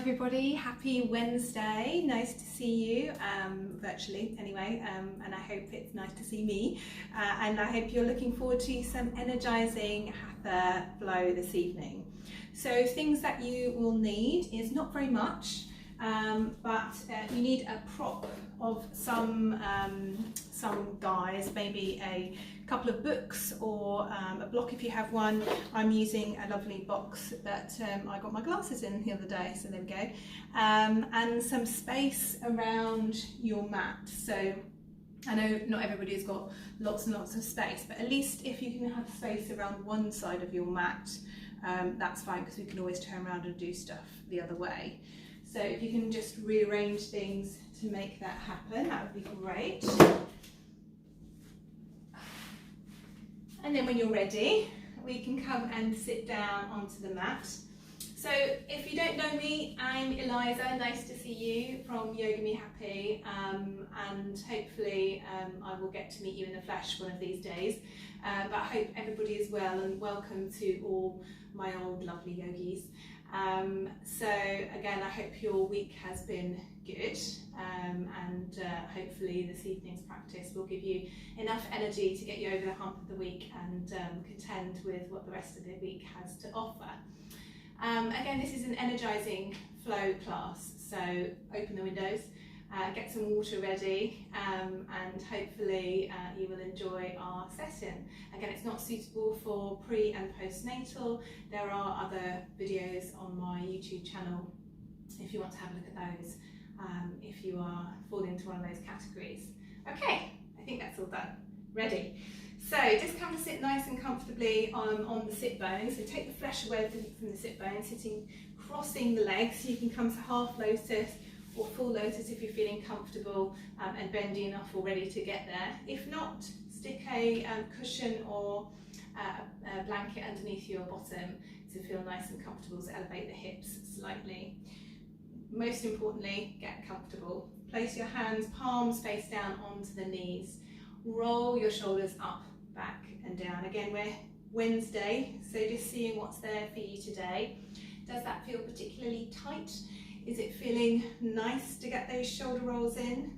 everybody, happy Wednesday. Nice to see you, virtually anyway, and I hope it's nice to see me, and I hope you're looking forward to some energizing Hatha flow this evening. So things that you will need is not very much, but you need a prop of some guise, maybe a couple of books or a block if you have one. I'm using a lovely box that I got my glasses in the other day, so there we go, and some space around your mat. So I know not everybody's got lots and lots of space, but at least if you can have space around one side of your mat, that's fine, because we can always turn around and do stuff the other way. So if you can just rearrange things to make that happen, that would be great. And then when you're ready, we can come and sit down onto the mat. So if you don't know me, I'm Eliza, nice to see you from Yoga Me Happy, and hopefully I will get to meet you in the flesh one of these days. But I hope everybody is well, and welcome to all my old lovely yogis. So again, I hope your week has been good, and hopefully this evening's practice will give you enough energy to get you over the hump of the week and contend with what the rest of the week has to offer. Again, this is an energizing flow class, so open the windows, get some water ready, and hopefully you will enjoy our session. Again, it's not suitable for pre and postnatal. There are other videos on my YouTube channel if you want to have a look at those, if you fall into one of those categories. Okay, I think that's all done. Ready? So just come to sit nice and comfortably on the sit bones. So take the flesh away from the sit bones, sitting, crossing the legs. So you can come to half lotus or full lotus if you're feeling comfortable and bendy enough or ready to get there. If not, stick a cushion or a blanket underneath your bottom to feel nice and comfortable, to elevate the hips slightly. Most importantly, get comfortable. Place your hands, palms face down onto the knees. Roll your shoulders up, back and down. Again, we're Wednesday, so just seeing what's there for you today. Does that feel particularly tight? Is it feeling nice to get those shoulder rolls in?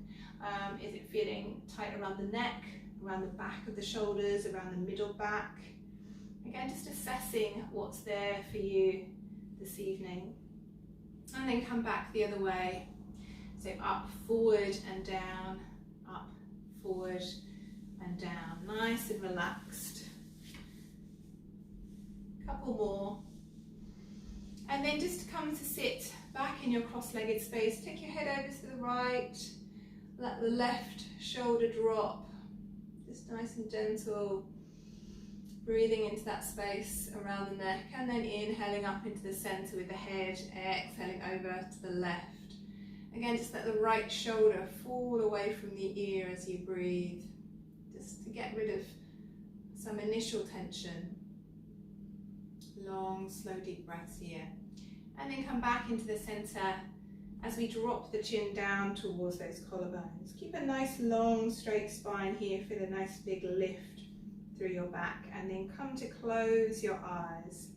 Is it feeling tight around the neck, around the back of the shoulders, around the middle back? Again, just assessing what's there for you this evening. And then come back the other way. So up, forward and down, up, forward and down. Nice and relaxed. Couple more. And then just come to sit back in your cross-legged space. Take your head over to the right. Let the left shoulder drop. Just nice and gentle. Breathing into that space around the neck, and then inhaling up into the center with the head, exhaling over to the left. Again, just let the right shoulder fall away from the ear as you breathe, just to get rid of some initial tension. Long, slow, deep breaths here. And then come back into the center as we drop the chin down towards those collarbones. Keep a nice long straight spine here. Feel a nice big lift through your back, and then come to close your eyes.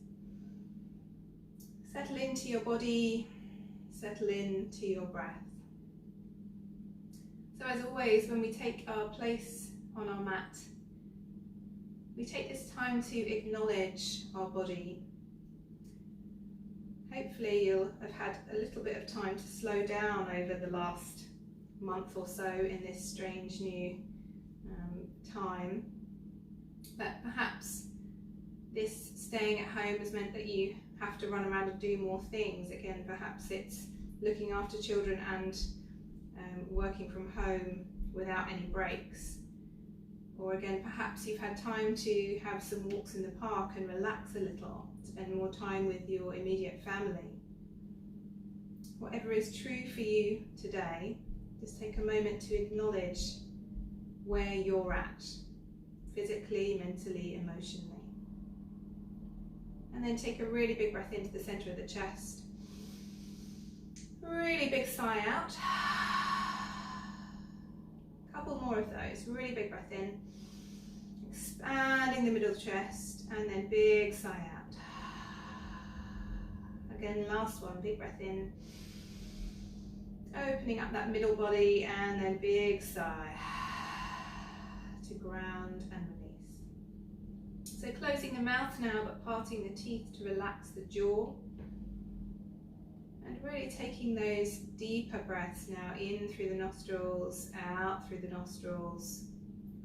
Settle into your body, settle into your breath. So as always, when we take our place on our mat, we take this time to acknowledge our body. Hopefully you'll have had a little bit of time to slow down over the last month or so in this strange new time. But perhaps this staying at home has meant that you have to run around and do more things. Again, perhaps it's looking after children and working from home without any breaks. Or again, perhaps you've had time to have some walks in the park and relax a little, spend more time with your immediate family. Whatever is true for you today, just take a moment to acknowledge where you're at, physically, mentally, emotionally. And then take a really big breath into the center of the chest. Really big sigh out. Couple more of those. Really big breath in. Expanding the middle of the chest, and then big sigh out. Again, last one, big breath in. Opening up that middle body and then big sigh to ground and release. So closing the mouth now, but parting the teeth to relax the jaw. And really taking those deeper breaths now in through the nostrils, out through the nostrils,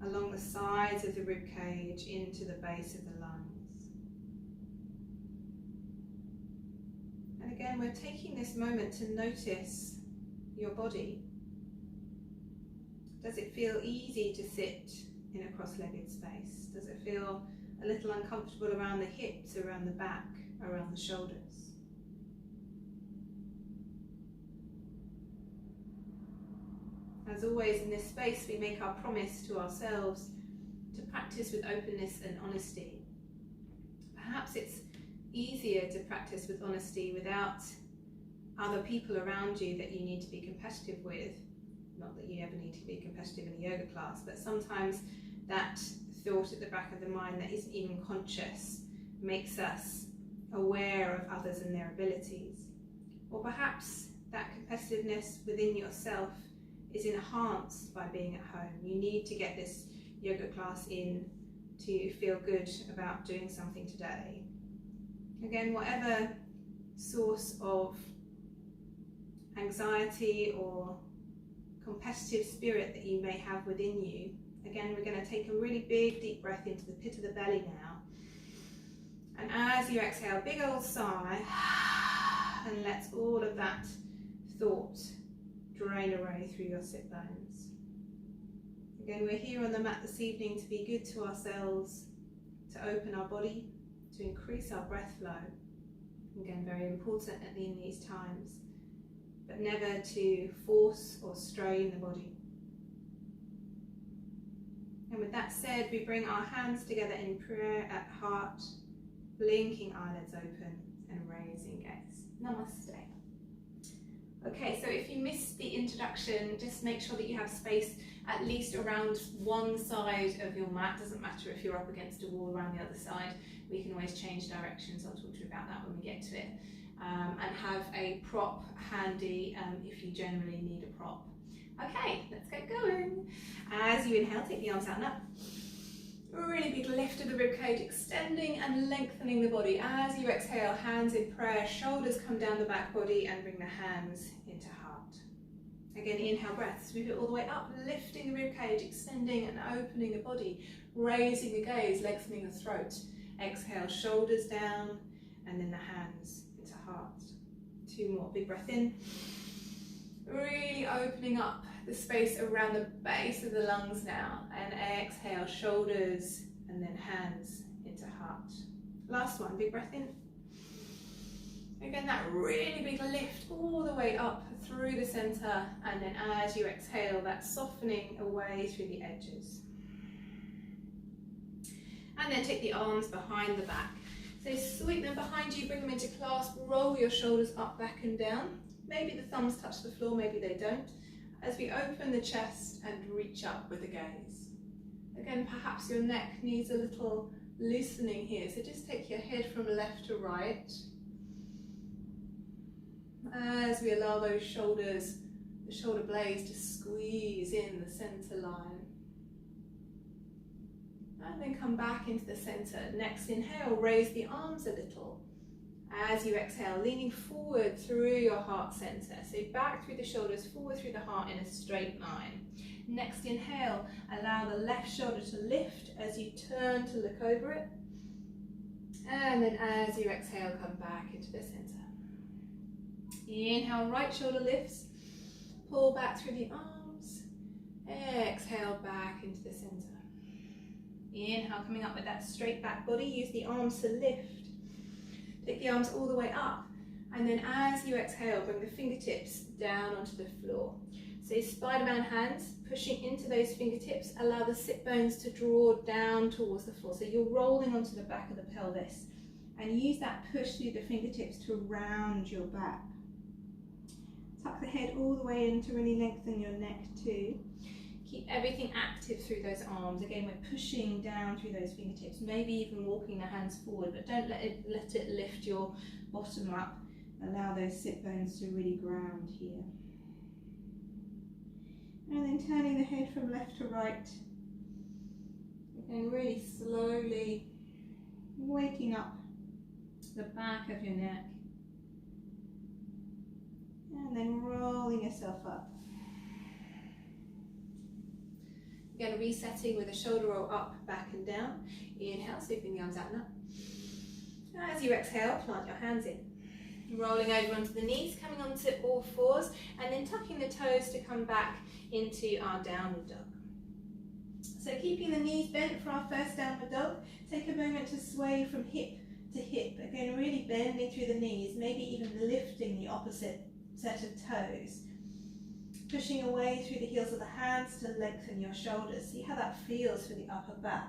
along the sides of the rib cage into the base of the lungs. And again, we're taking this moment to notice your body. Does it feel easy to sit in a cross-legged space? Does it feel a little uncomfortable around the hips, around the back, around the shoulders? As always in this space, we make our promise to ourselves to practice with openness and honesty. Perhaps it's easier to practice with honesty without other people around you that you need to be competitive with. Not that you ever need to be competitive in a yoga class, but sometimes that thought at the back of the mind that isn't even conscious makes us aware of others and their abilities. Or perhaps that competitiveness within yourself is enhanced by being at home. You need to get this yoga class in to feel good about doing something today. Again, whatever source of anxiety or competitive spirit that you may have within you, again, we're going to take a really big deep breath into the pit of the belly now. And as you exhale, big old sigh, and let all of that thought drain away through your sit bones. Again, we're here on the mat this evening to be good to ourselves, to open our body, to increase our breath flow. Again, very important in these times, but never to force or strain the body. And with that said, we bring our hands together in prayer at heart, blinking eyelids open and raising gaze. Namaste. Okay, so if you missed the introduction, just make sure that you have space at least around one side of your mat. Doesn't matter if you're up against a wall around the other side. We can always change directions. I'll talk to you about that when we get to it. And have a prop handy if you generally need a prop. Okay, let's get going. As you inhale, take the arms out and up. Really big lift of the ribcage, extending and lengthening the body. As you exhale, hands in prayer, shoulders come down the back body and bring the hands into heart. Again, inhale, breath, sweep it all the way up, lifting the ribcage, extending and opening the body, raising the gaze, lengthening the throat. Exhale, shoulders down, and then the hands into heart. Two more, big breath in. Really opening up the space around the base of the lungs now, and exhale, shoulders and then hands into heart. Last one, big breath in. Again, that really big lift all the way up through the center, and then as you exhale, that softening away through the edges. And then take the arms behind the back. So sweep them behind you, bring them into clasp, roll your shoulders up, back and down. Maybe the thumbs touch the floor, maybe they don't. As we open the chest and reach up with the gaze. Again, perhaps your neck needs a little loosening here, so just take your head from left to right. As we allow those shoulders, the shoulder blades to squeeze in the center line. And then come back into the center. Next inhale, raise the arms a little. As you exhale, leaning forward through your heart center. So back through the shoulders, forward through the heart in a straight line. Next inhale, allow the left shoulder to lift as you turn to look over it. And then as you exhale, come back into the center. Inhale, right shoulder lifts. Pull back through the arms. Exhale, back into the center. Inhale, coming up with that straight back body. Use the arms to lift. Take the arms all the way up, and then as you exhale, bring the fingertips down onto the floor. So spider-man hands, pushing into those fingertips, allow the sit bones to draw down towards the floor. So you're rolling onto the back of the pelvis, and use that push through the fingertips to round your back. Tuck the head all the way in to really lengthen your neck too. Keep everything active through those arms. Again, we're pushing down through those fingertips, maybe even walking the hands forward, but don't let it lift your bottom up Allow those sit bones to really ground here. And then turning the head from left to right. And really slowly waking up the back of your neck. And then rolling yourself up. Again, resetting with a shoulder roll up, back and down. Inhale, sweeping the arms out and up. As you exhale, plant your hands in. Rolling over onto the knees, coming onto all fours, and then tucking the toes to come back into our downward dog. So keeping the knees bent for our first downward dog, take a moment to sway from hip to hip. Again, really bending through the knees, maybe even lifting the opposite set of toes. Pushing away through the heels of the hands to lengthen your shoulders. See how that feels for the upper back.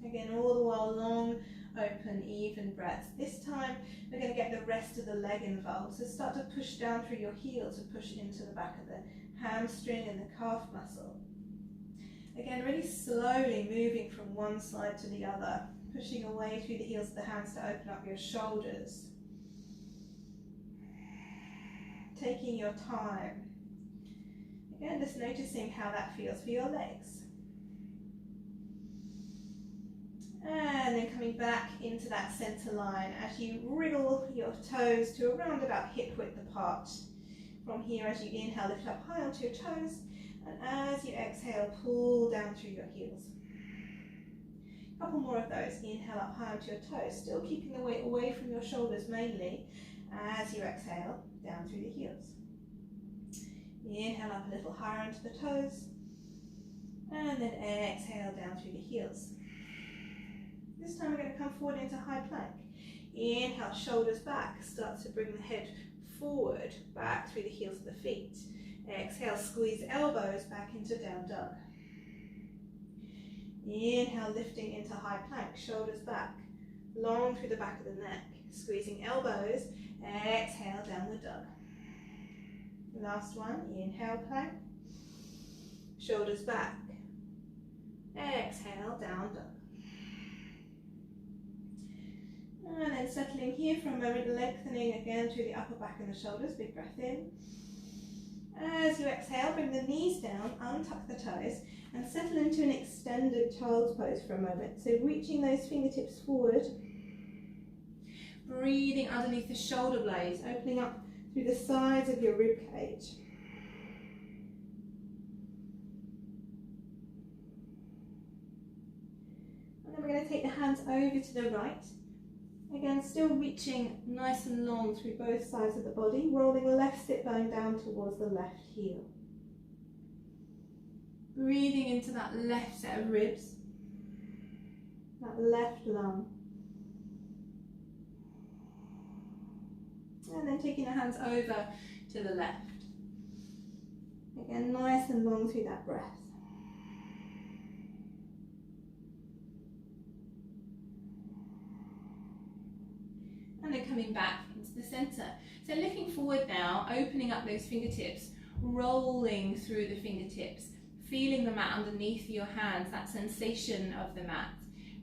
Again, all the while long, open, even breaths. This time we're going to get the rest of the leg involved. So start to push down through your heel to push into the back of the hamstring and the calf muscle. Again, really slowly moving from one side to the other, pushing away through the heels of the hands to open up your shoulders. Taking your time. Again, just noticing how that feels for your legs. And then coming back into that center line as you wriggle your toes to around about hip width apart. From here, as you inhale, lift up high onto your toes, and as you exhale, pull down through your heels. A couple more of those. Inhale up high onto your toes, still keeping the weight away from your shoulders mainly. As you exhale, down through the heels. Inhale up a little higher onto the toes, and then exhale down through the heels. This time we're going to come forward into high plank. Inhale, shoulders back, start to bring the head forward, back through the heels of the feet. Exhale, squeeze elbows back into down dog. Inhale, lifting into high plank, shoulders back, long through the back of the neck, squeezing elbows. Exhale, downward dog. Last one, inhale, plank, shoulders back. Exhale, down dog. And then settling here for a moment, lengthening again through the upper back and the shoulders. Big breath in. As you exhale, bring the knees down, untuck the toes, and settle into an extended child's pose for a moment. So reaching those fingertips forward. Breathing underneath the shoulder blades, opening up through the sides of your rib cage. And then we're going to take the hands over to the right. Again, still reaching nice and long through both sides of the body, rolling the left sit bone down towards the left heel. Breathing into that left set of ribs, that left lung. And then taking the hands over to the left. Again, nice and long through that breath. And then coming back into the center. So looking forward now, opening up those fingertips, rolling through the fingertips, feeling the mat underneath your hands, that sensation of the mat.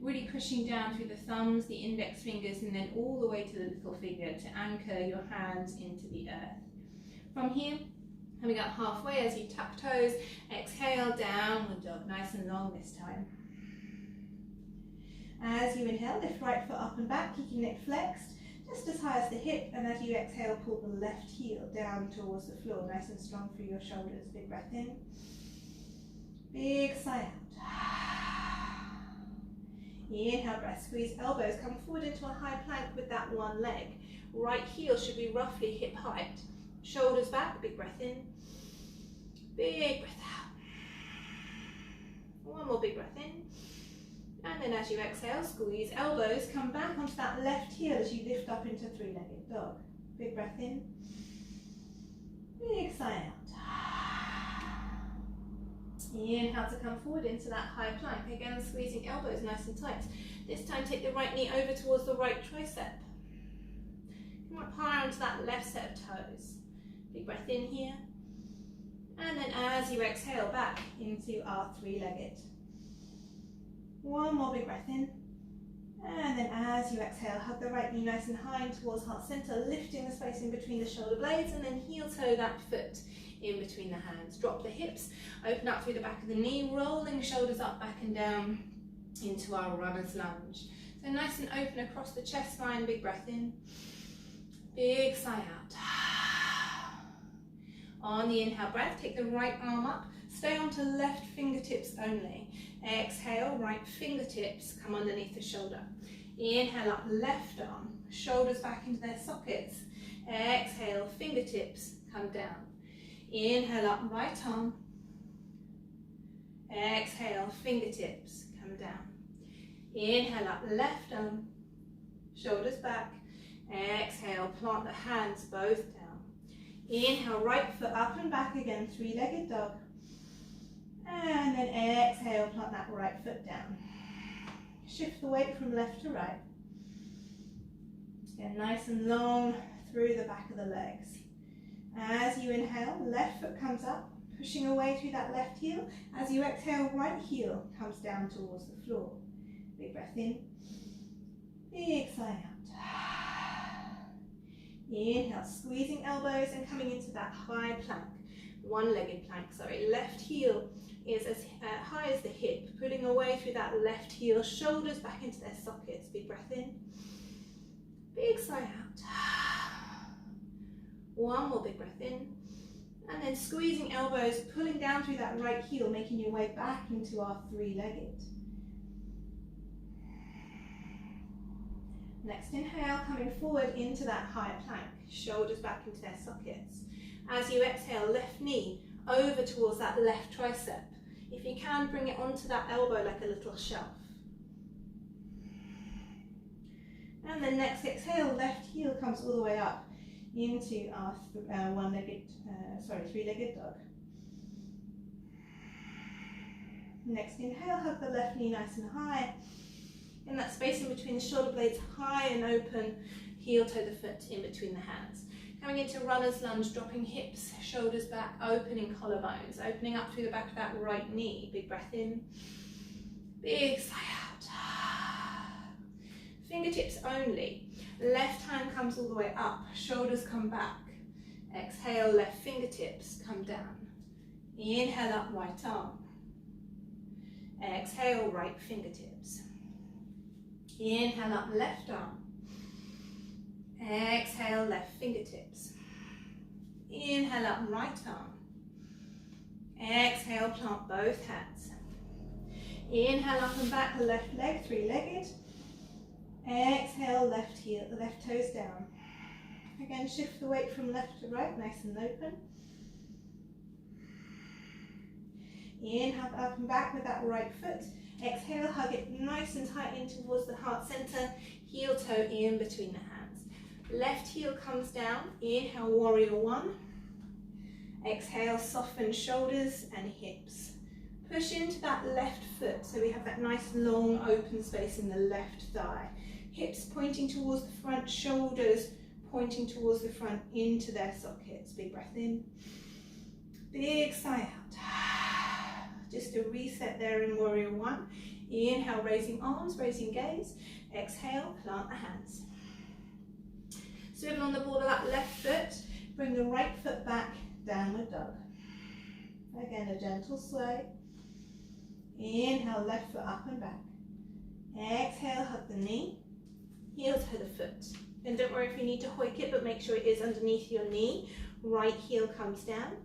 Really pushing down through the thumbs, the index fingers, and then all the way to the little finger to anchor your hands into the earth. From here, coming up halfway as you tuck toes, exhale, downward dog, nice and long this time. As you inhale, lift right foot up and back, keeping neck flexed, just as high as the hip, and as you exhale, pull the left heel down towards the floor, nice and strong through your shoulders. Big breath in, big sigh out. Inhale, breath, squeeze elbows, come forward into a high plank with that one leg. Right heel should be roughly hip height. Shoulders back, big breath in, big breath out. One more big breath in. And then as you exhale, squeeze elbows, come back onto that left heel as you lift up into three-legged dog. Big breath in, big sigh out. Inhale to come forward into that high plank. Again, squeezing elbows nice and tight. This time take the right knee over towards the right tricep. Come up higher onto that left set of toes. Big breath in here. And then as you exhale, back into our three-legged. One more big breath in, And then as you exhale, hug the right knee nice and high towards heart center, lifting the space in between the shoulder blades, and then heel toe that foot in between the hands. Drop the hips, open up through the back of the knee, rolling the shoulders up, back and down into our runner's lunge. So nice and open across the chest line, big breath in, big sigh out. On the inhale breath, take the right arm up, stay onto left fingertips only. Exhale, right fingertips come underneath the shoulder. Inhale up, left arm, shoulders back into their sockets. Exhale, fingertips come down. Inhale up, right arm. Exhale, fingertips come down. Inhale up, left arm, shoulders back. Exhale, plant the hands both down. Inhale, right foot up and back again, three-legged dog. And then exhale, plant that right foot down. Shift the weight from left to right. Get nice and long through the back of the legs. As you inhale, left foot comes up, pushing away through that left heel. As you exhale, right heel comes down towards the floor. Big breath in, big sigh out. Inhale, squeezing elbows and coming into that high plank, one-legged plank, sorry. Left heel is as high as the hip, pulling away through that left heel, shoulders back into their sockets. Big breath in, big sigh out. One more big breath in, and then squeezing elbows, pulling down through that right heel, making your way back into our three-legged. Next inhale, coming forward into that higher plank, shoulders back into their sockets. As you exhale, left knee over towards that left tricep. If you can, bring it onto that elbow like a little shelf. And then next exhale, left heel comes all the way up into our three-legged dog. Next inhale, hug the left knee nice and high. In that space in between the shoulder blades, high and open, heel toe the foot in between the hands. Coming into runner's lunge, dropping hips, shoulders back, opening collarbones, opening up through the back of that right knee. Big breath in, big sigh out. Fingertips only. Left hand comes all the way up, shoulders come back. Exhale, left fingertips come down. Inhale up, right arm. Exhale, right fingertips. Inhale up, left arm. Exhale, left fingertips. Inhale up, right arm. Exhale, plant both hands. Inhale up and back, the left leg, three-legged. Exhale, left heel, the left toes down. Again, shift the weight from left to right, nice and open. Inhale up and back with that right foot. Exhale, hug it nice and tight in towards the heart center, heel toe in between the hands. Left heel comes down, inhale, warrior one. Exhale, soften shoulders and hips. Push into that left foot, so we have that nice long open space in the left thigh. Hips pointing towards the front, shoulders pointing towards the front into their sockets. Big breath in, big sigh out. Just a reset there in warrior one. Inhale, raising arms, raising gaze. Exhale, plant the hands. Swivel on the ball of that left foot. Bring the right foot back, downward dog. Again, a gentle sway. Inhale, left foot up and back. Exhale, hug the knee. Heel to the foot. And don't worry if you need to hoik it, but make sure it is underneath your knee. Right heel comes down.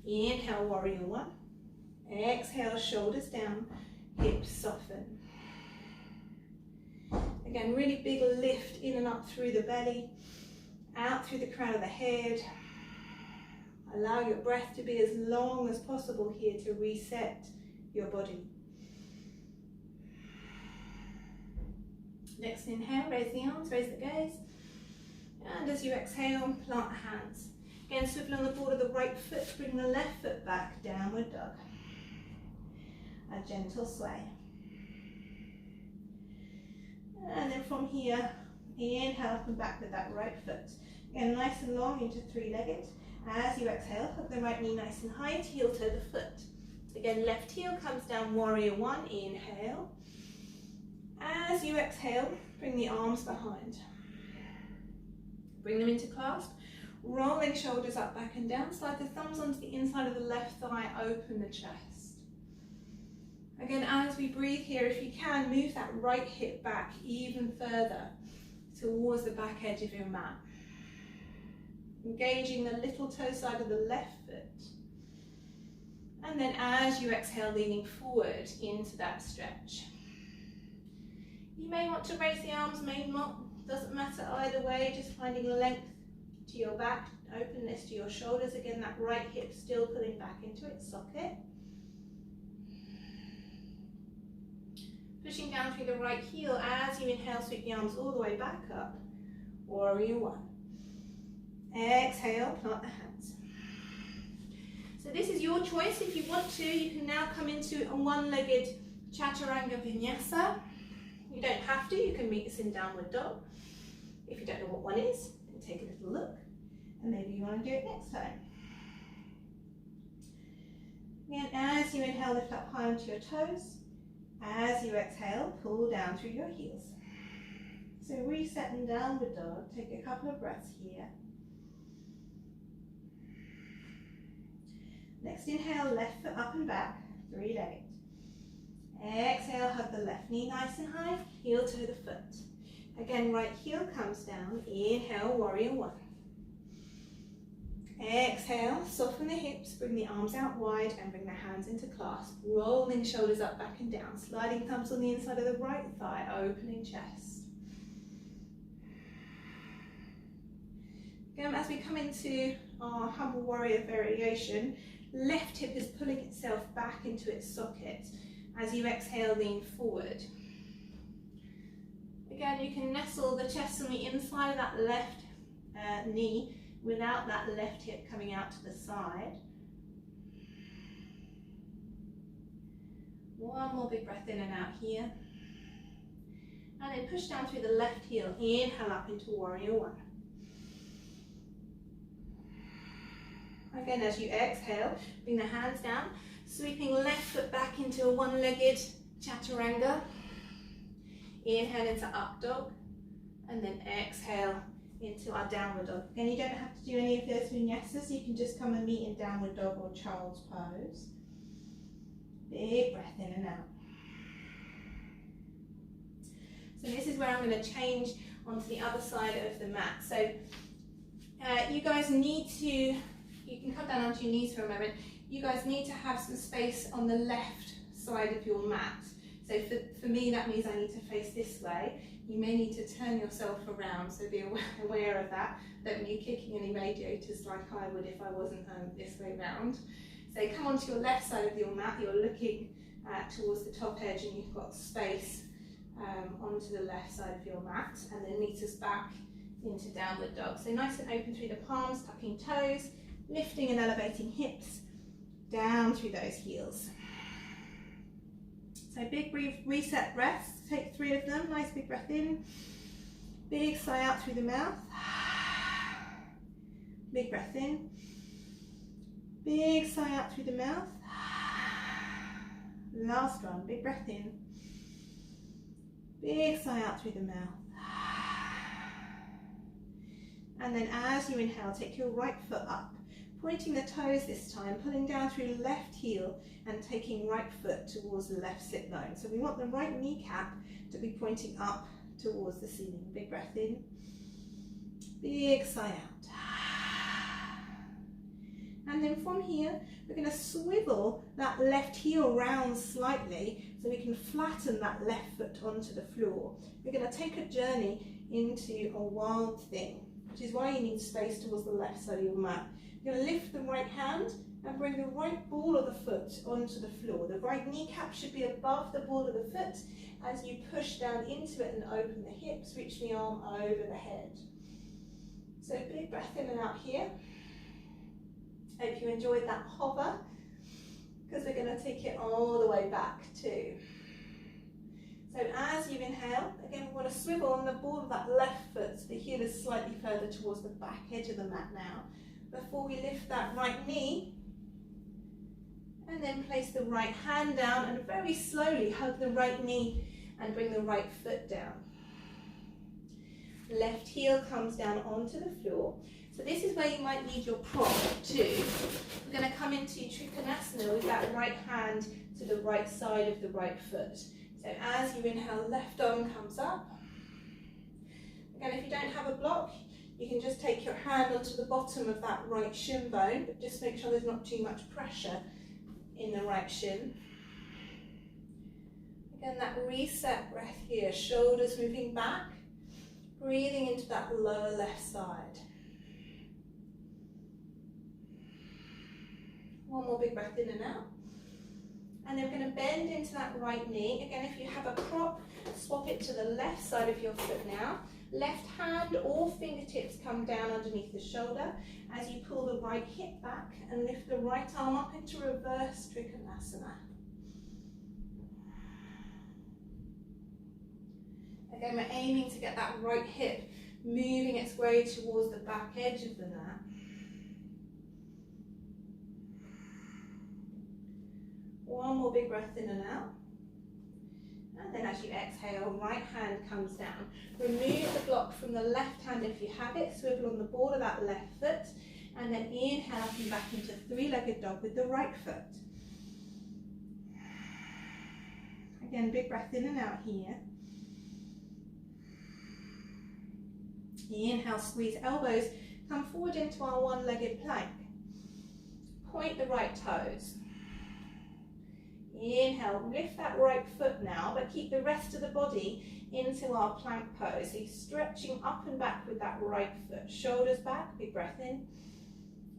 Inhale, warrior one. Exhale, shoulders down, hips soften. Again, really big lift in and up through the belly, out through the crown of the head. Allow your breath to be as long as possible here to reset your body. Next inhale, raise the arms, raise the gaze. And as you exhale, plant the hands. Again, swivel on the ball of the right foot, bring the left foot back, downward dog. A gentle sway. And then from here, inhale up and back with that right foot. Again, nice and long into three-legged. As you exhale, hug the right knee nice and high, heel toe the foot. Again, left heel comes down, warrior one, inhale. As you exhale, Bring the arms behind. Bring them into clasp. Rolling shoulders up, back and down. Slide the thumbs onto the inside of the left thigh. Open the chest. Again, as we breathe here, if you can, move that right hip back even further towards the back edge of your mat. Engaging the little toe side of the left foot. And then as you exhale, leaning forward into that stretch. You may want to raise the arms, may not, doesn't matter either way, just finding length to your back, openness to your shoulders. Again, that right hip still pulling back into its socket. Pushing down through the right heel as you inhale, sweep the arms all the way back up. Warrior one. Exhale, plant the hands. So this is your choice. If you want to, you can now come into a one-legged chaturanga vinyasa. You don't have to, you can meet this in downward dog. If you don't know what one is, then take a little look, and maybe you want to do it next time. Again, as you inhale, lift up high onto your toes. As you exhale, pull down through your heels. So reset and downward dog. Take a couple of breaths here. Next inhale, left foot up and back, three-legged. Exhale, hug the left knee nice and high, heel toe the foot. Again, right heel comes down. Inhale, warrior one. Exhale, soften the hips, bring the arms out wide and bring the hands into clasp. Rolling shoulders up, back and down. Sliding thumbs on the inside of the right thigh, opening chest. Again, as we come into our humble warrior variation, left hip is pulling itself back into its socket. As you exhale, lean forward. Again, you can nestle the chest on the inside of that left knee without that left hip coming out to the side. One more big breath in and out here. And then push down through the left heel. Inhale up into warrior one. Again, as you exhale, bring the hands down, sweeping left foot back into a one-legged chaturanga. Inhale into up dog, and then exhale into our downward dog. Again, you don't have to do any of those vinyasas, you can just come and meet in downward dog or child's pose. Big breath in and out. So this is where I'm going to change onto the other side of the mat. So you guys need to, you can come down onto your knees for a moment. You guys need to have some space on the left side of your mat. So for me, that means I need to face this way. You may need to turn yourself around, so be aware of that. Don't be kicking any radiators like I would if I wasn't this way round. So come onto your left side of your mat. You're looking towards the top edge and you've got space onto the left side of your mat, and then meet us back into downward dog. So nice and open through the palms, tucking toes, lifting and elevating hips, down through those heels. So big reset breaths, take 3 of them, nice big breath in, big sigh out through the mouth, big breath in, big sigh out through the mouth, last one, big breath in, big sigh out through the mouth, and then as you inhale, take your right foot up, pointing the toes this time, pulling down through left heel and taking right foot towards the left sit bone. So we want the right kneecap to be pointing up towards the ceiling. Big breath in, big sigh out. And then from here, we're going to swivel that left heel round slightly so we can flatten that left foot onto the floor. We're going to take a journey into a wild thing, which is why you need space towards the left side of your mat. You're going to lift the right hand and bring the right ball of the foot onto the floor. The right kneecap should be above the ball of the foot as you push down into it and open the hips, reach the arm over the head. So big breath in and out here. Hope you enjoyed that hover, because we're going to take it all the way back too. So as you inhale, again we want to swivel on the ball of that left foot so the heel is slightly further towards the back edge of the mat now. Before we lift that right knee, and then place the right hand down and very slowly hug the right knee and bring the right foot down. Left heel comes down onto the floor. So this is where you might need your prop too. We're going to come into Trikonasana with that right hand to the right side of the right foot. So as you inhale, left arm comes up. Again, if you don't have a block, you can just take your hand onto the bottom of that right shin bone, but just make sure there's not too much pressure in the right shin. Again, that reset breath here, shoulders moving back, breathing into that lower left side. One more big breath in and out. And then we're going to bend into that right knee. Again, if you have a prop, swap it to the left side of your foot now. Left hand or fingertips come down underneath the shoulder as you pull the right hip back and lift the right arm up into reverse Trikonasana. Again, we're aiming to get that right hip moving its way towards the back edge of the mat. One more big breath in and out. And then as you exhale, right hand comes down. Remove the block from the left hand if you have it. Swivel on the ball of that left foot. And then inhale up and back into three-legged dog with the right foot. Again, big breath in and out here. Inhale, squeeze elbows. Come forward into our one-legged plank. Point the right toes. Inhale, lift that right foot now, but keep the rest of the body into our plank pose. So you're stretching up and back with that right foot. Shoulders back, big breath in.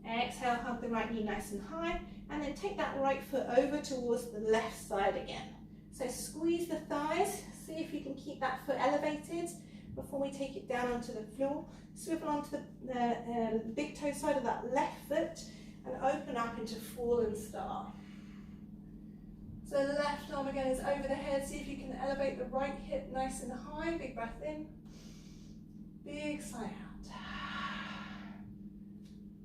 Exhale, hug the right knee nice and high, and then take that right foot over towards the left side again. So squeeze the thighs, see if you can keep that foot elevated before we take it down onto the floor. Swivel onto the big toe side of that left foot and open up into fallen star. So the left arm again is over the head. See if you can elevate the right hip nice and high. Big breath in. Big sigh out.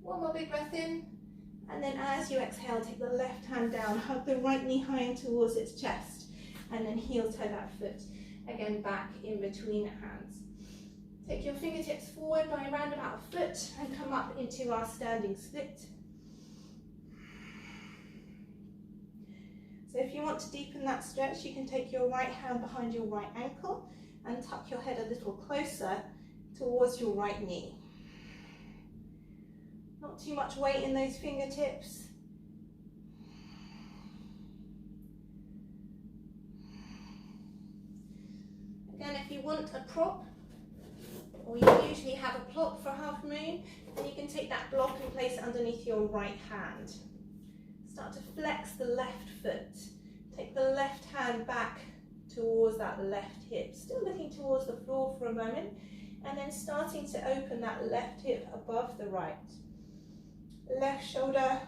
One more big breath in. And then as you exhale, take the left hand down. Hug the right knee high in towards its chest. And then heel toe that foot again back in between the hands. Take your fingertips forward by around about a foot and come up into our standing split. So if you want to deepen that stretch, you can take your right hand behind your right ankle and tuck your head a little closer towards your right knee. Not too much weight in those fingertips. Again, if you want a prop, or you usually have a plot for half moon, then you can take that block and place it underneath your right hand. Start to flex the left foot. Take the left hand back towards that left hip. Still looking towards the floor for a moment. And then starting to open that left hip above the right. Left shoulder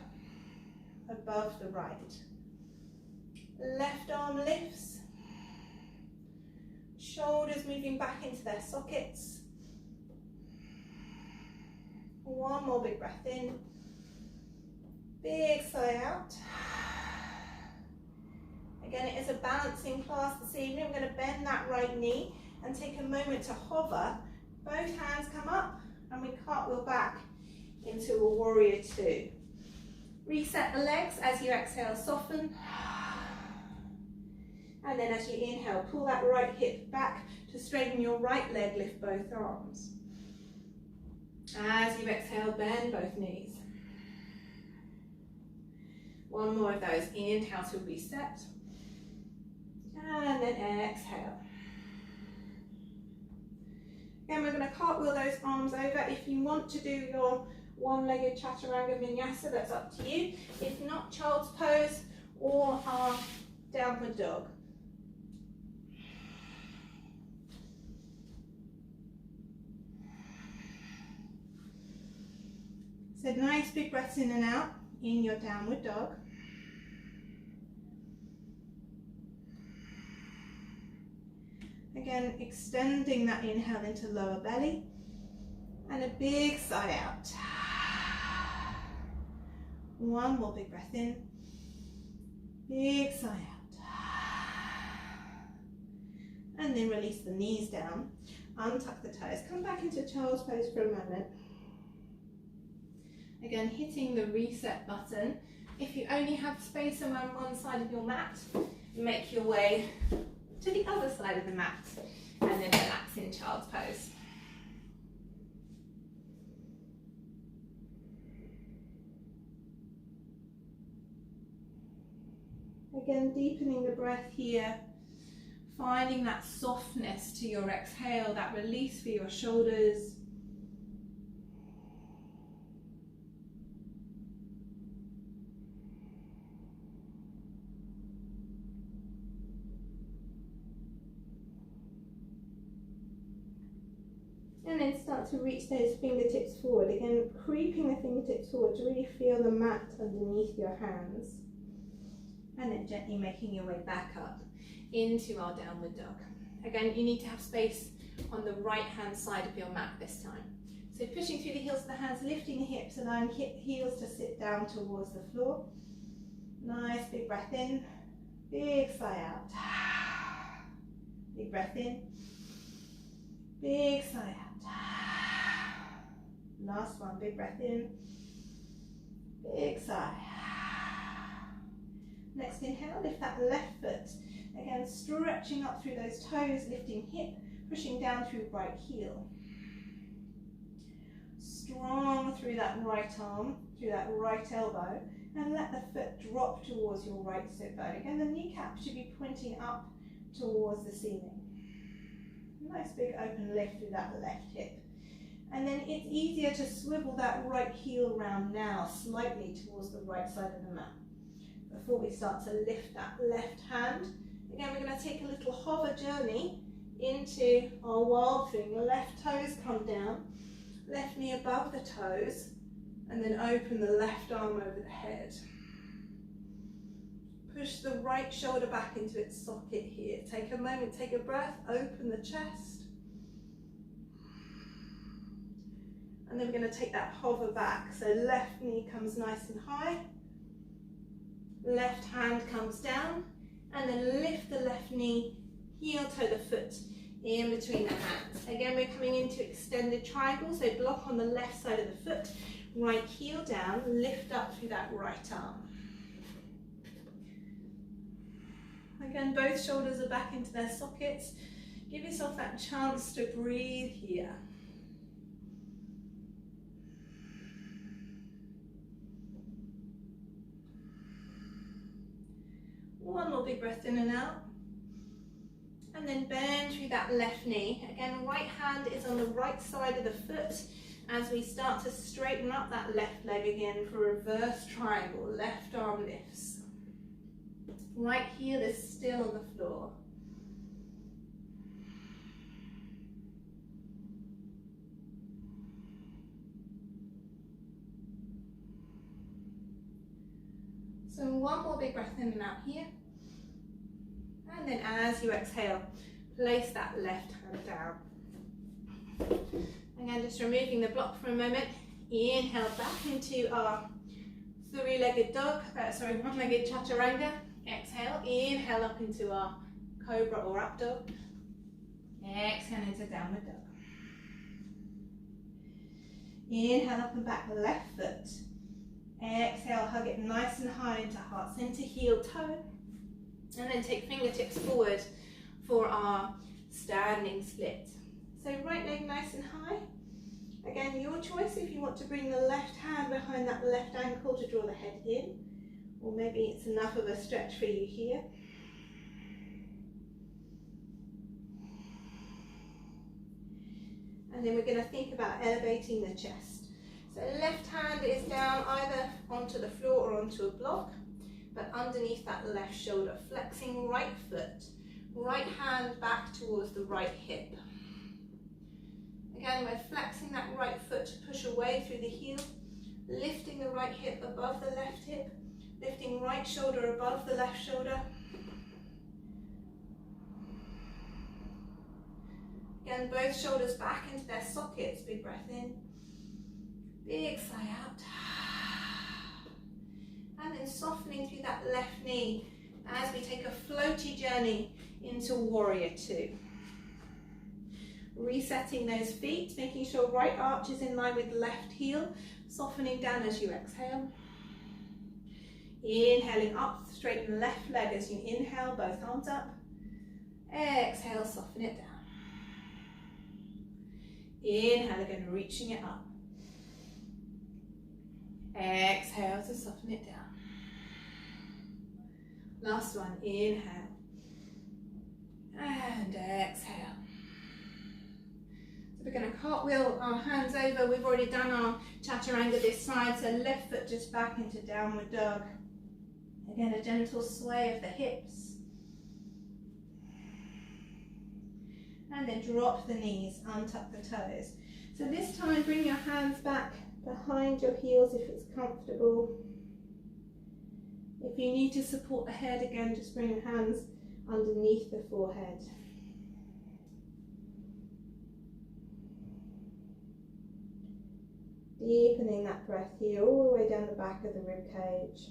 above the right. Left arm lifts. Shoulders moving back into their sockets. One more big breath in. Big sigh out. Again, it is a balancing class this evening. I'm going to bend that right knee and take a moment to hover. Both hands come up and we cartwheel back into a warrior two. Reset the legs as you exhale, soften. And then as you inhale, pull that right hip back to straighten your right leg, lift both arms. As you exhale, bend both knees. One more of those. Inhale to reset. And then exhale. Again, we're going to cartwheel those arms over. If you want to do your one-legged chaturanga vinyasa, that's up to you. If not, child's pose or our downward dog. So nice big breaths in and out in your downward dog. Again, extending that inhale into lower belly and a big sigh out. One more big breath in, big sigh out. And then release the knees down. Untuck the toes. Come back into child's pose for a moment. Again, hitting the reset button. If you only have space on one side of your mat, make your way to the other side of the mat and then relax in child's pose. Again, deepening the breath here, finding that softness to your exhale, that release for your shoulders. And then start to reach those fingertips forward. Again, creeping the fingertips forward to really feel the mat underneath your hands. And then gently making your way back up into our downward dog. Again, you need to have space on the right hand side of your mat this time. So pushing through the heels of the hands, lifting the hips, allowing heels to sit down towards the floor. Nice big breath in, big sigh out. Big breath in, big sigh out. Last one, big breath in, big sigh. Next inhale, lift that left foot. Again, stretching up through those toes, lifting hip, pushing down through right heel. Strong through that right arm, through that right elbow, and let the foot drop towards your right sit bone. Again, the kneecap should be pointing up towards the ceiling. Nice big open lift through that left hip. And then it's easier to swivel that right heel round now, slightly towards the right side of the mat. Before we start to lift that left hand, again we're going to take a little hover journey into our wild thing. The left toes come down, left knee above the toes, and then open the left arm over the head. Push the right shoulder back into its socket here. Take a moment, take a breath, open the chest. And then we're going to take that hover back. So left knee comes nice and high. Left hand comes down, and then lift the left knee, heel toe the foot in between the hands. Again, we're coming into extended triangle, so block on the left side of the foot, right heel down, lift up through that right arm. Again, both shoulders are back into their sockets. Give yourself that chance to breathe here. One more big breath in and out. And then bend through that left knee. Again, right hand is on the right side of the foot as we start to straighten up that left leg again for reverse triangle. Left arm lifts. Right heel is still on the floor. So one more big breath in and out here. And then as you exhale, place that left hand down. Again, just removing the block for a moment. Inhale back into our one-legged chaturanga. Exhale, inhale up into our cobra or up dog. Exhale into downward dog. Inhale up and back, left foot. Exhale, hug it nice and high into heart center, heel toe. And then take fingertips forward for our standing split. So right leg nice and high. Again, your choice if you want to bring the left hand behind that left ankle to draw the head in, or maybe it's enough of a stretch for you here. And then we're going to think about elevating the chest. So left hand is down either onto the floor or onto a block, but underneath that left shoulder, flexing right foot, right hand back towards the right hip. Again, we're flexing that right foot to push away through the heel, lifting the right hip above the left hip, lifting right shoulder above the left shoulder. Again, both shoulders back into their sockets, big breath in, big sigh out. And then softening through that left knee as we take a floaty journey into warrior two. Resetting those feet, making sure right arch is in line with left heel, softening down as you exhale. Inhaling up, straighten left leg as you inhale, both arms up. Exhale, soften it down. Inhale again, reaching it up. Exhale to soften it down. Last one, inhale. And exhale. So we're going to cartwheel our hands over. We've already done our chaturanga this side, so left foot just back into downward dog. Again, a gentle sway of the hips. And then drop the knees, untuck the toes. So this time, bring your hands back behind your heels if it's comfortable. If you need to support the head again, just bring your hands underneath the forehead. Deepening that breath here all the way down the back of the rib cage.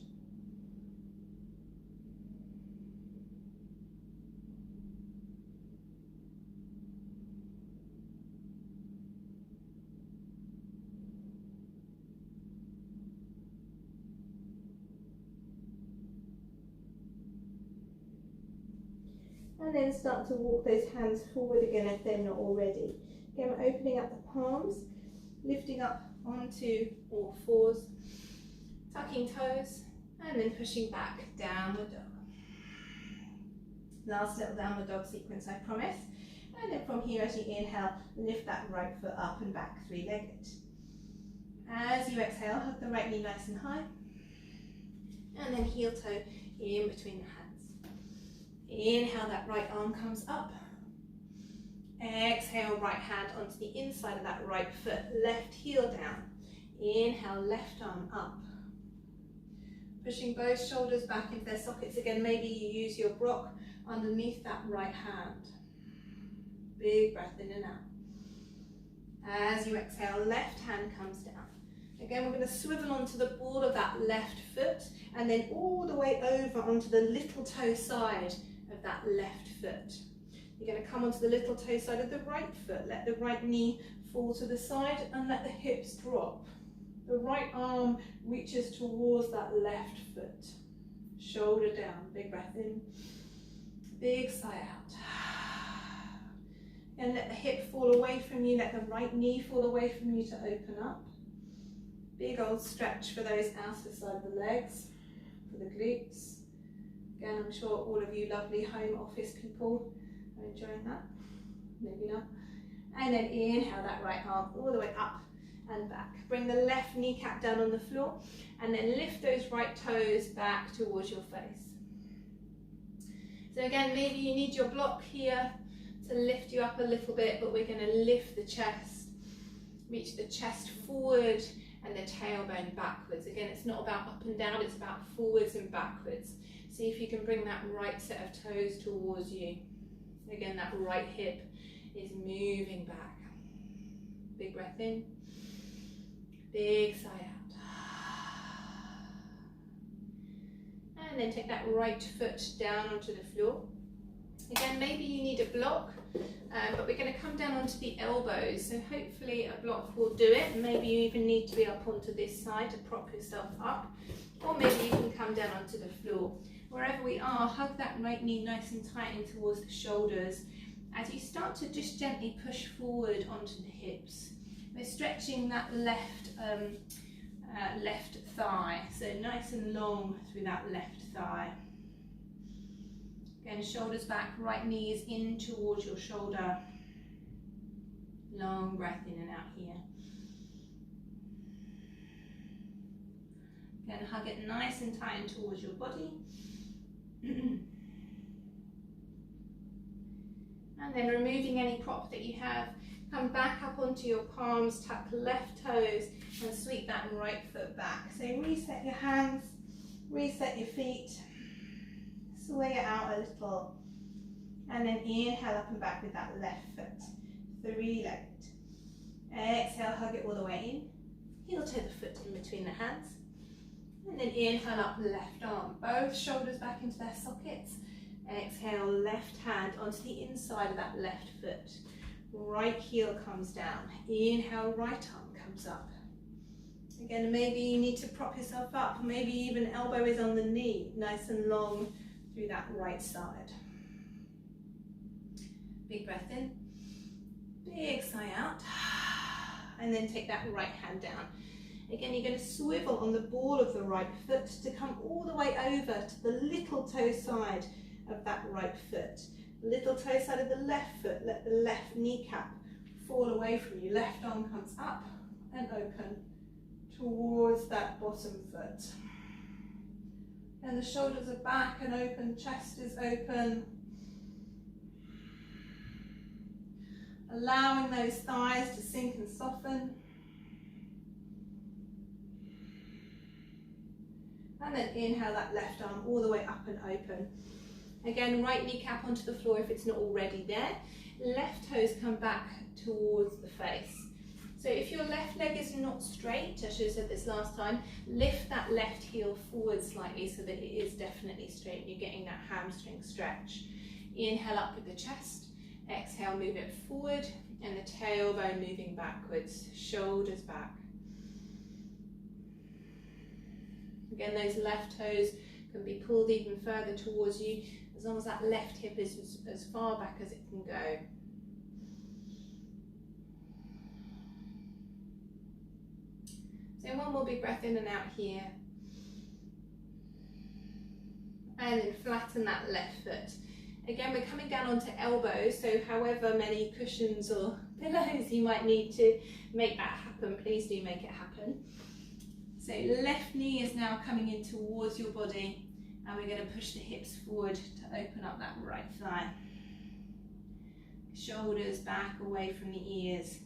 And then start to walk those hands forward again if they're not already. Again, we're opening up the palms, lifting up onto all fours, tucking toes, and then pushing back, downward dog. Last little downward dog sequence, I promise. And then from here, as you inhale, lift that right foot up and back, three-legged. As you exhale, hug the right knee nice and high, and then heel toe in between the hands. Inhale, that right arm comes up. Exhale, right hand onto the inside of that right foot, left heel down. Inhale, left arm up. Pushing both shoulders back into their sockets again. Maybe you use your block underneath that right hand. Big breath in and out. As you exhale, left hand comes down. Again, we're going to swivel onto the ball of that left foot and then all the way over onto the little toe side of that left foot. You're going to come onto the little toe side of the right foot. Let the right knee fall to the side and let the hips drop. The right arm reaches towards that left foot. Shoulder down. Big breath in. Big sigh out. And let the hip fall away from you. Let the right knee fall away from you to open up. Big old stretch for those outer side of the legs, for the glutes. Again, I'm sure all of you lovely home office people are enjoying that. Maybe not. And then inhale that right arm all the way up and back. Bring the left kneecap down on the floor and then lift those right toes back towards your face. So again, maybe you need your block here to lift you up a little bit, but we're going to lift the chest, reach the chest forward and the tailbone backwards. Again, it's not about up and down, it's about forwards and backwards. See if you can bring that right set of toes towards you. Again, that right hip is moving back. Big breath in, big sigh out. And then take that right foot down onto the floor. Again, maybe you need a block, but we're going to come down onto the elbows, so hopefully a block will do it. Maybe you even need to be up onto this side to prop yourself up, or maybe you can come down onto the floor. Wherever we are, hug that right knee nice and tight in towards the shoulders as you start to just gently push forward onto the hips. We're stretching that left thigh, so nice and long through that left thigh. Again, shoulders back, right knees in towards your shoulder. Long breath in and out here. Again, hug it nice and tight in towards your body. And then removing any prop that you have, come back up onto your palms, tuck left toes and sweep that right foot back. So reset your hands, reset your feet, sway it out a little, and then inhale up and back with that left foot, three-legged. Exhale, hug it all the way in, heel toe the foot in between the hands, and then inhale up left arm, both shoulders back into their sockets. Exhale, left hand onto the inside of that left foot. right heel comes down. Inhale, right arm comes up. Again, maybe you need to prop yourself up, maybe even elbow is on the knee, nice and long through that right side. Big breath in, big sigh out, and then take that right hand down. Again, you're going to swivel on the ball of the right foot to come all the way over to the little toe side of that right foot. Little toe side of the left foot, let the left kneecap fall away from you. Left arm comes up and open towards that bottom foot. And the shoulders are back and open, chest is open. Allowing those thighs to sink and soften. And then inhale that left arm all the way up and open. Again, right kneecap onto the floor if it's not already there. Left toes come back towards the face. So if your left leg is not straight, I should have said this last time, lift that left heel forward slightly so that it is definitely straight. You're getting that hamstring stretch. Inhale up with the chest. Exhale, move it forward, and the tailbone moving backwards, shoulders back. Again, those left toes can be pulled even further towards you, as long as that left hip is as far back as it can go. So one more big breath in and out here. And then flatten that left foot. Again, we're coming down onto elbows, so however many cushions or pillows you might need to make that happen, please do make it happen. So left knee is now coming in towards your body, and we're going to push the hips forward to open up that right thigh. Shoulders back away from the ears.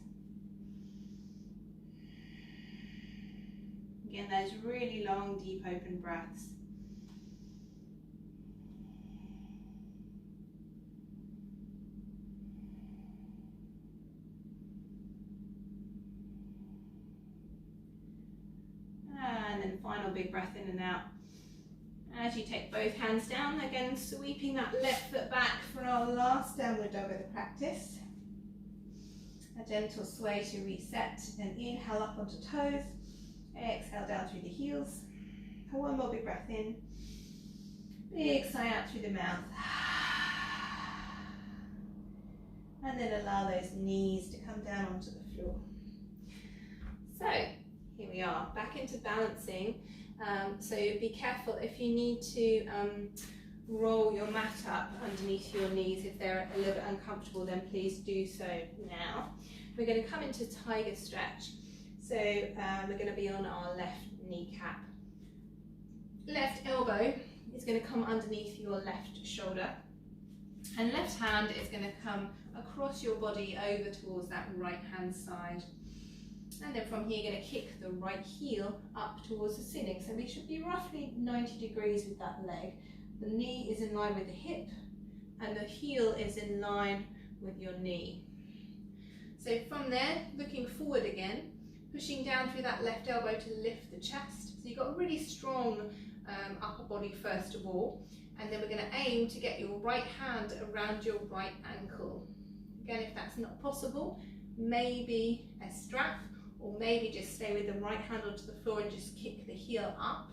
Again, those really long, deep open breaths. And then final big breath in and out. As you take both hands down, again sweeping that left foot back for our last downward dog of the practice. A gentle sway to reset, and inhale up onto toes, exhale down through the heels. And one more big breath in, big sigh out through the mouth. And then allow those knees to come down onto the floor. So, here we are, back into balancing. So be careful if you need to roll your mat up underneath your knees. If they're a little bit uncomfortable, then please do so now. We're going to come into tiger stretch. So we're going to be on our left kneecap. Left elbow is going to come underneath your left shoulder. And left hand is going to come across your body over towards that right hand side. And then from here, you're going to kick the right heel up towards the ceiling. So we should be roughly 90 degrees with that leg. The knee is in line with the hip, and the heel is in line with your knee. So from there, looking forward again, pushing down through that left elbow to lift the chest. So you've got a really strong upper body first of all. And then we're going to aim to get your right hand around your right ankle. Again, if that's not possible, maybe a strap, or maybe just stay with the right hand onto the floor and just kick the heel up.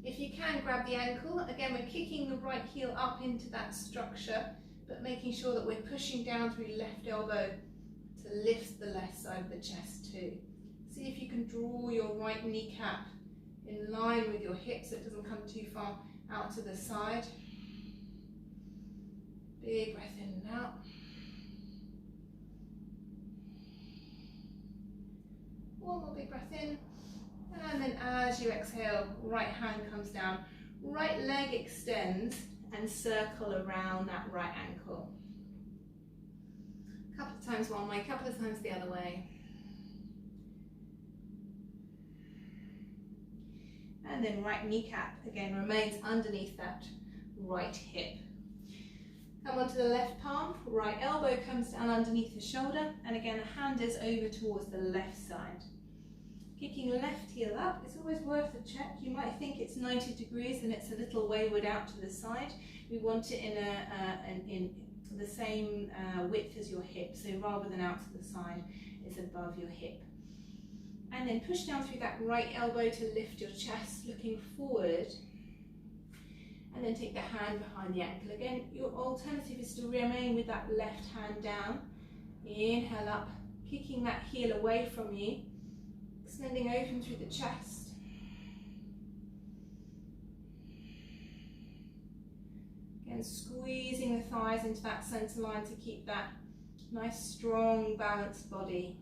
If you can, grab the ankle. Again, we're kicking the right heel up into that structure, but making sure that we're pushing down through left elbow to lift the left side of the chest too. See if you can draw your right kneecap in line with your hip so it doesn't come too far out to the side. Big breath in and out. One more big breath in, and then as you exhale, right hand comes down, right leg extends and circle around that right ankle. A couple of times one way, a couple of times the other way. And then right kneecap again remains underneath that right hip. Come onto the left palm, right elbow comes down underneath the shoulder, and again the hand is over towards the left side. Kicking left heel up, it's always worth a check. You might think it's 90 degrees and it's a little wayward out to the side. We want it in so the same width as your hip, so rather than out to the side, it's above your hip. And then push down through that right elbow to lift your chest, looking forward. And then take the hand behind the ankle. Again, your alternative is to remain with that left hand down. Inhale up, kicking that heel away from you, extending open through the chest. Again, squeezing the thighs into that center line to keep that nice, strong, balanced body.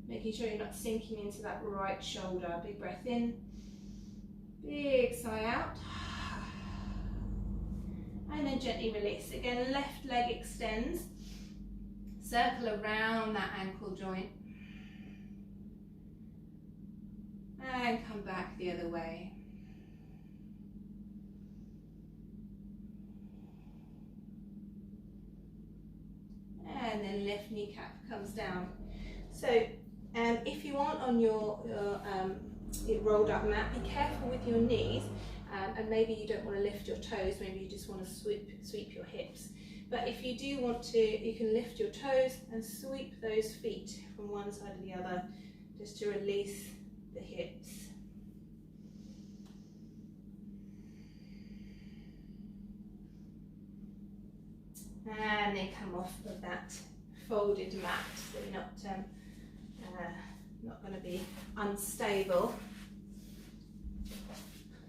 Making sure you're not sinking into that right shoulder. Big breath in, big sigh out. And then gently release. Again, left leg extends. Circle around that ankle joint. And come back the other way. And then left kneecap comes down. So if you aren't on your rolled up mat, be careful with your knees. And maybe you don't want to lift your toes, maybe you just want to sweep your hips. But if you do want to, you can lift your toes and sweep those feet from one side to the other, just to release the hips. And then come off of that folded mat, so you're not going to be unstable.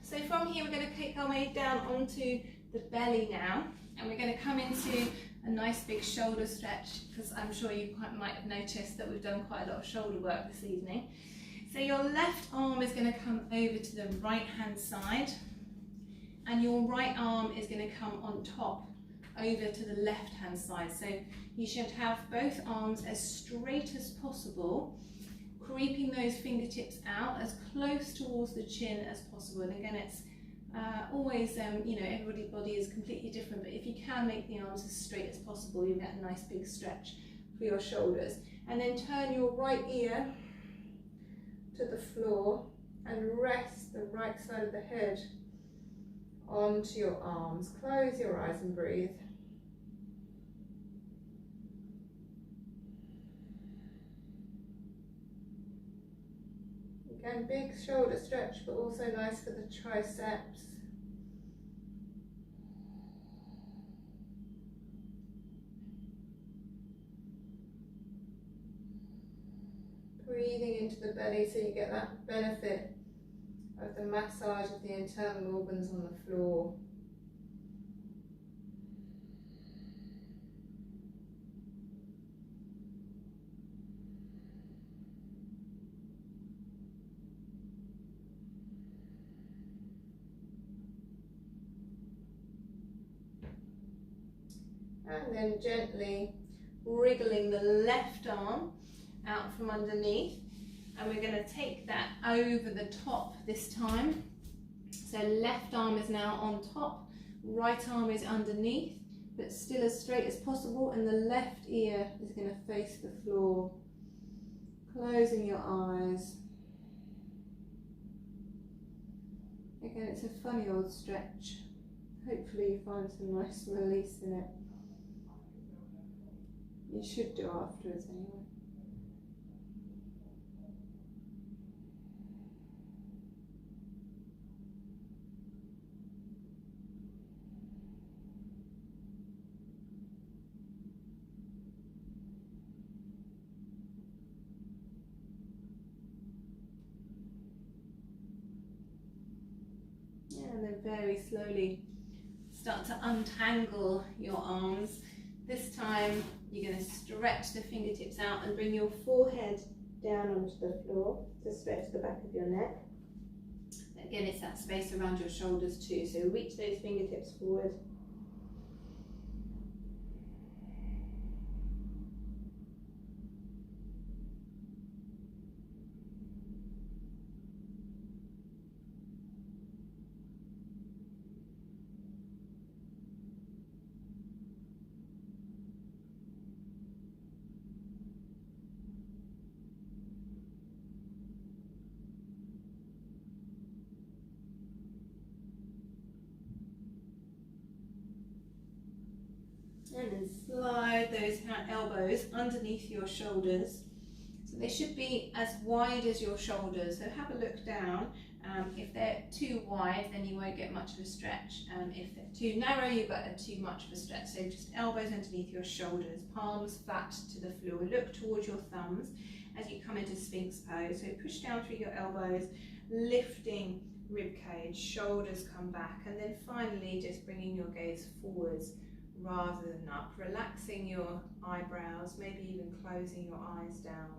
So from here we're going to kick our way down onto the belly now, and we're going to come into a nice big shoulder stretch, because I'm sure you might have noticed that we've done quite a lot of shoulder work this evening. So your left arm is going to come over to the right hand side, and your right arm is going to come on top over to the left hand side. So you should have both arms as straight as possible, creeping those fingertips out as close towards the chin as possible. And again, it's always, you know, everybody's body is completely different, but if you can make the arms as straight as possible, you'll get a nice big stretch for your shoulders. And then turn your right ear to the floor and rest the right side of the head onto your arms. Close your eyes and breathe. Again, big shoulder stretch, but also nice for the triceps. Breathing into the belly so you get that benefit of the massage of the internal organs on the floor. And then gently wriggling the left arm out from underneath, and we're going to take that over the top this time. So left arm is now on top, right arm is underneath, but still as straight as possible, and the left ear is going to face the floor. Closing your eyes. Again, it's a funny old stretch. Hopefully you find some nice release in it. You should do afterwards anyway. Yeah, and then very slowly start to untangle your arms. This time you're going to stretch the fingertips out and bring your forehead down onto the floor to stretch the back of your neck. Again, it's that space around your shoulders too, so reach those fingertips forward. those elbows underneath your shoulders. So they should be as wide as your shoulders. So have a look down. If they're too wide, then you won't get much of a stretch. If they're too narrow, you've got too much of a stretch. So just elbows underneath your shoulders, palms flat to the floor. Look towards your thumbs as you come into Sphinx pose. So push down through your elbows, lifting rib cage, shoulders come back, and then finally just bringing your gaze forwards rather than up, relaxing your eyebrows, maybe even closing your eyes down.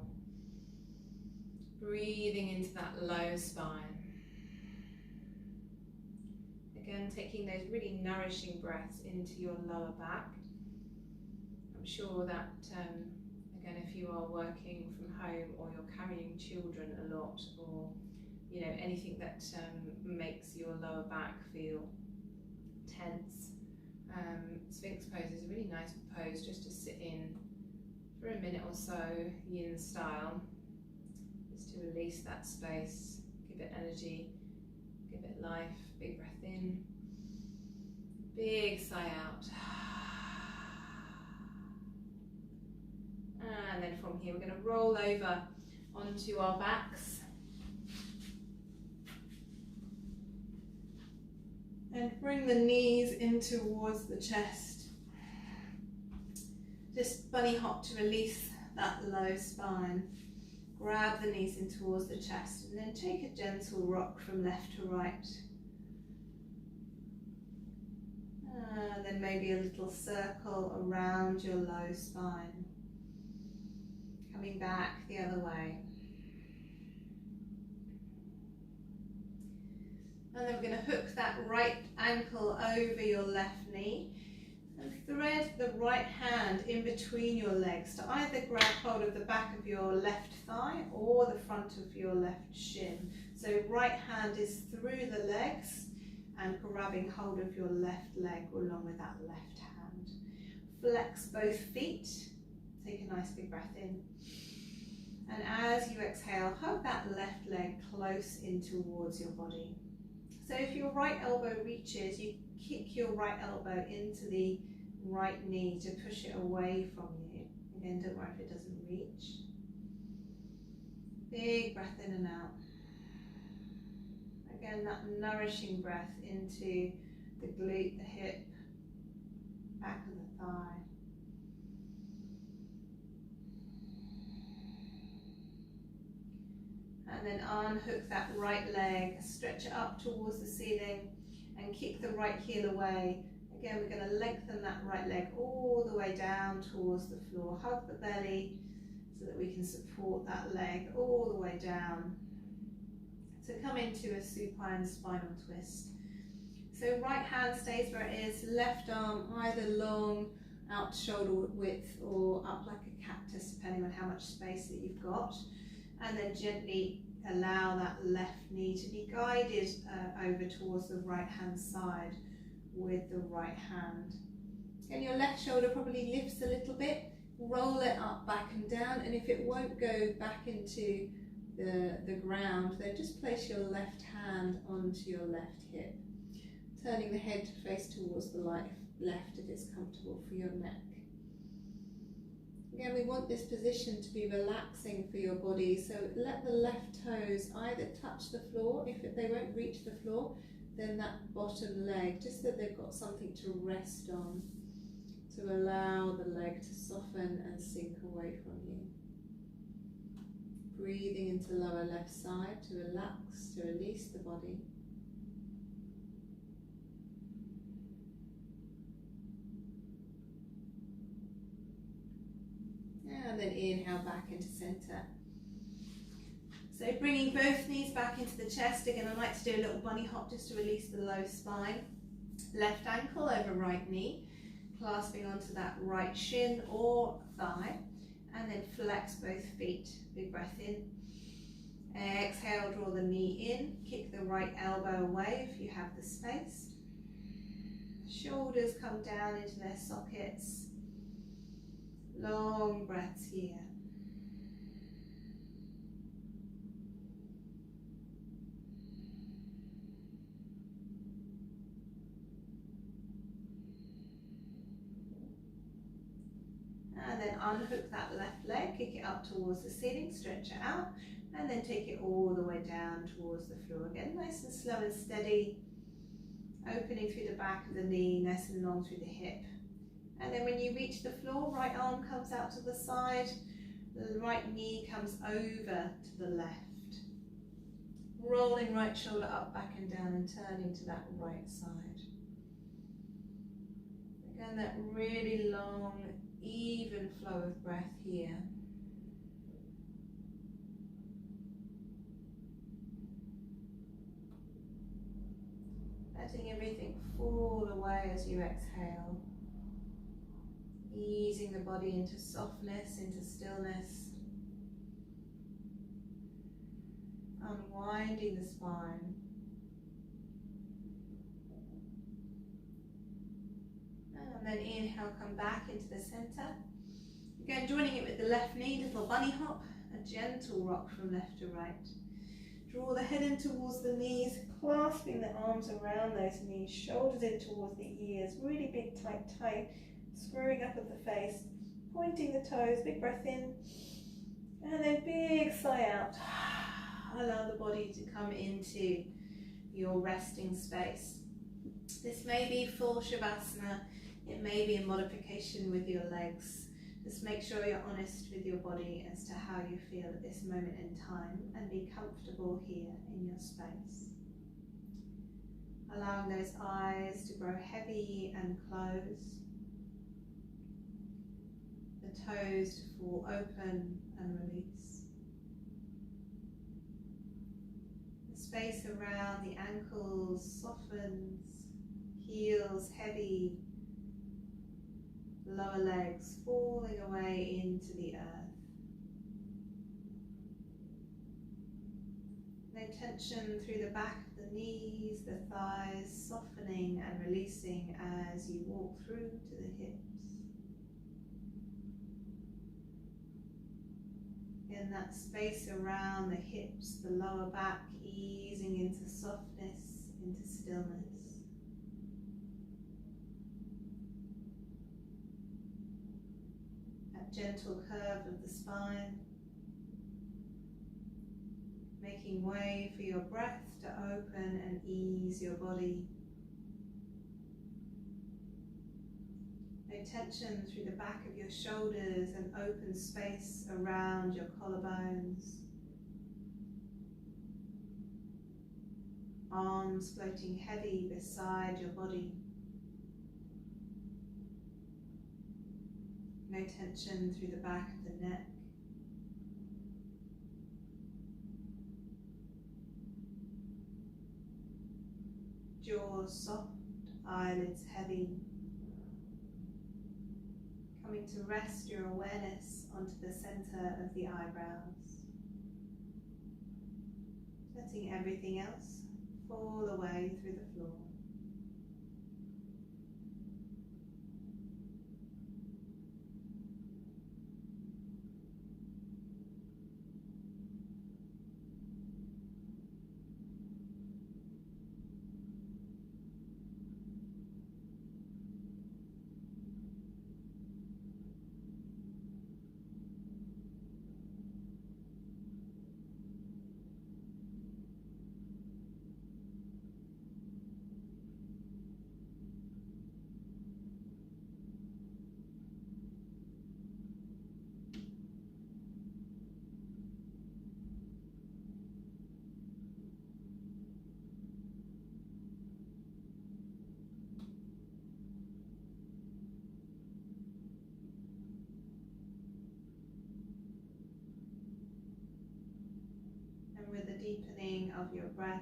Breathing into that low spine. Again, taking those really nourishing breaths into your lower back. I'm sure that, again, if you are working from home or you're carrying children a lot, or anything that makes your lower back feel tense, Sphinx pose is a really nice pose just to sit in for a minute or so, yin style, just to release that space, give it energy, give it life. Big breath in, big sigh out. And then from here we're going to roll over onto our backs. And bring the knees in towards the chest. Just bunny hop to release that low spine. Grab the knees in towards the chest and then take a gentle rock from left to right. And then maybe a little circle around your low spine. Coming back the other way. And then we're going to hook that right ankle over your left knee and thread the right hand in between your legs to either grab hold of the back of your left thigh or the front of your left shin. So right hand is through the legs and grabbing hold of your left leg along with that left hand. Flex both feet. Take a nice big breath in. And as you exhale, hug that left leg close in towards your body. So if your right elbow reaches, you kick your right elbow into the right knee to push it away from you. Again, don't worry if it doesn't reach. Big breath in and out. Again, that nourishing breath into the glute, the hip, back of the thigh. And then unhook that right leg, stretch it up towards the ceiling and kick the right heel away. Again, we're going to lengthen that right leg all the way down towards the floor. Hug the belly so that we can support that leg all the way down. So come into a supine spinal twist. So right hand stays where it is, left arm either long, out to shoulder width, or up like a cactus, depending on how much space that you've got. And then gently allow that left knee to be guided over towards the right hand side with the right hand. And your left shoulder probably lifts a little bit, roll it up, back and down, and if it won't go back into the ground, then just place your left hand onto your left hip, turning the head to face towards the left if it's comfortable for your neck. Again, we want this position to be relaxing for your body, so let the left toes either touch the floor. If they won't reach the floor, then that bottom leg, just that they've got something to rest on, to allow the leg to soften and sink away from you. Breathing into lower left side to relax, to release the body. And then inhale back into center. So bringing both knees back into the chest. Again, I like to do a little bunny hop just to release the low spine. Left ankle over right knee, clasping onto that right shin or thigh. And then flex both feet. Big breath in. Exhale, draw the knee in. Kick the right elbow away if you have the space. Shoulders come down into their sockets. Long breaths here. then unhook that left leg, kick it up towards the ceiling, stretch it out, and then take it all the way down towards the floor again, nice and slow and steady, opening through the back of the knee, nice and long through the hip. And then when you reach the floor, right arm comes out to the side, the right knee comes over to the left. Rolling right shoulder up, back and down, and turning to that right side. Again, that really long, even flow of breath here. Letting everything fall away as you exhale. Easing the body into softness, into stillness. Unwinding the spine. And then inhale, come back into the center. Again, joining it with the left knee, little bunny hop, a gentle rock from left to right. Draw the head in towards the knees, clasping the arms around those knees, shoulders in towards the ears, really big, tight, screwing up of the face, pointing the toes, big breath in, and then big sigh out. Allow the body to come into your resting space. This may be full Shavasana, it may be a modification with your legs. Just make sure you're honest with your body as to how you feel at this moment in time, and be comfortable here in your space. Allowing those eyes to grow heavy and close, the toes to fall open and release. The space around the ankles softens, heels heavy, lower legs falling away into the earth. No tension through the back of the knees, the thighs, softening and releasing as you walk through to the hips. In that space around the hips, the lower back easing into softness, into stillness. Gentle curve of the spine, making way for your breath to open and ease your body. No tension through the back of your shoulders and open space around your collarbones. Arms floating heavy beside your body. No tension through the back of the neck. Jaws soft, eyelids heavy. Coming to rest your awareness onto the center of the eyebrows. Letting everything else fall away through the floor. With the deepening of your breath,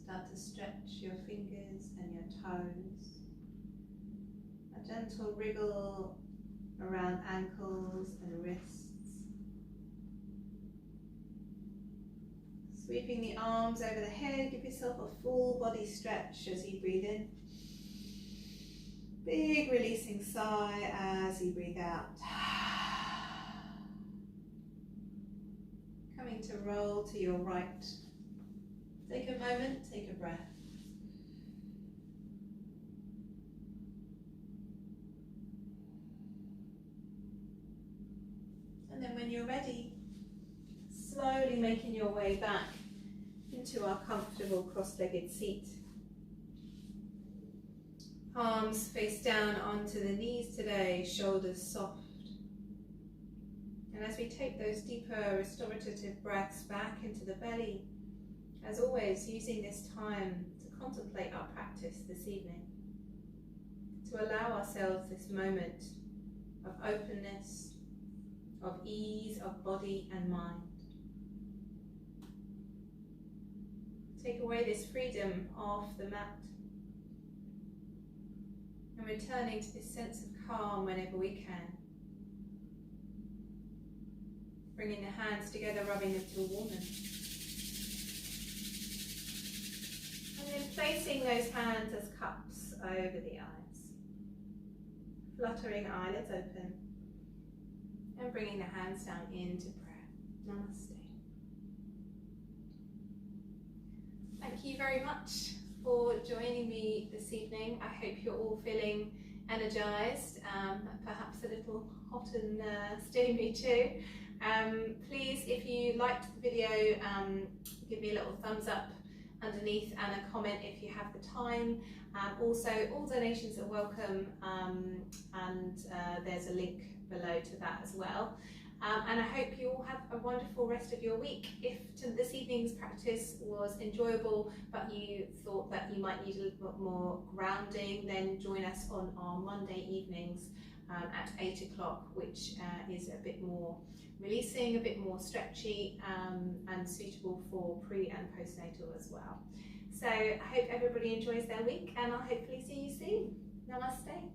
start to stretch your fingers and your toes. A gentle wriggle around ankles and wrists. Sweeping the arms over the head, give yourself a full body stretch as you breathe in. Big releasing sigh as you breathe out. Coming to roll to your right. Take a moment, take a breath. making your way back into our comfortable cross-legged seat. Palms face down onto the knees today, shoulders soft. And as we take those deeper restorative breaths back into the belly, as always, using this time to contemplate our practice this evening, to allow ourselves this moment of openness, of ease of body and mind. Take away this freedom off the mat and returning to this sense of calm whenever we can. Bringing the hands together, rubbing them to a warm. And then placing those hands as cups over the eyes. Fluttering eyelids open. And bringing the hands down into prayer. Namaste. Thank you very much for joining me this evening. I hope you're all feeling energised, perhaps a little hot and steamy too. Please, if you liked the video, give me a little thumbs up underneath and a comment if you have the time. Also, all donations are welcome, and there's a link below to that as well. And I hope you all have a wonderful rest of your week. If this evening's practice was enjoyable, but you thought that you might need a little bit more grounding, then join us on our Monday evenings at 8 o'clock, which is a bit more releasing, a bit more stretchy, and suitable for pre and postnatal as well. So I hope everybody enjoys their week, and I'll hopefully see you soon. Namaste.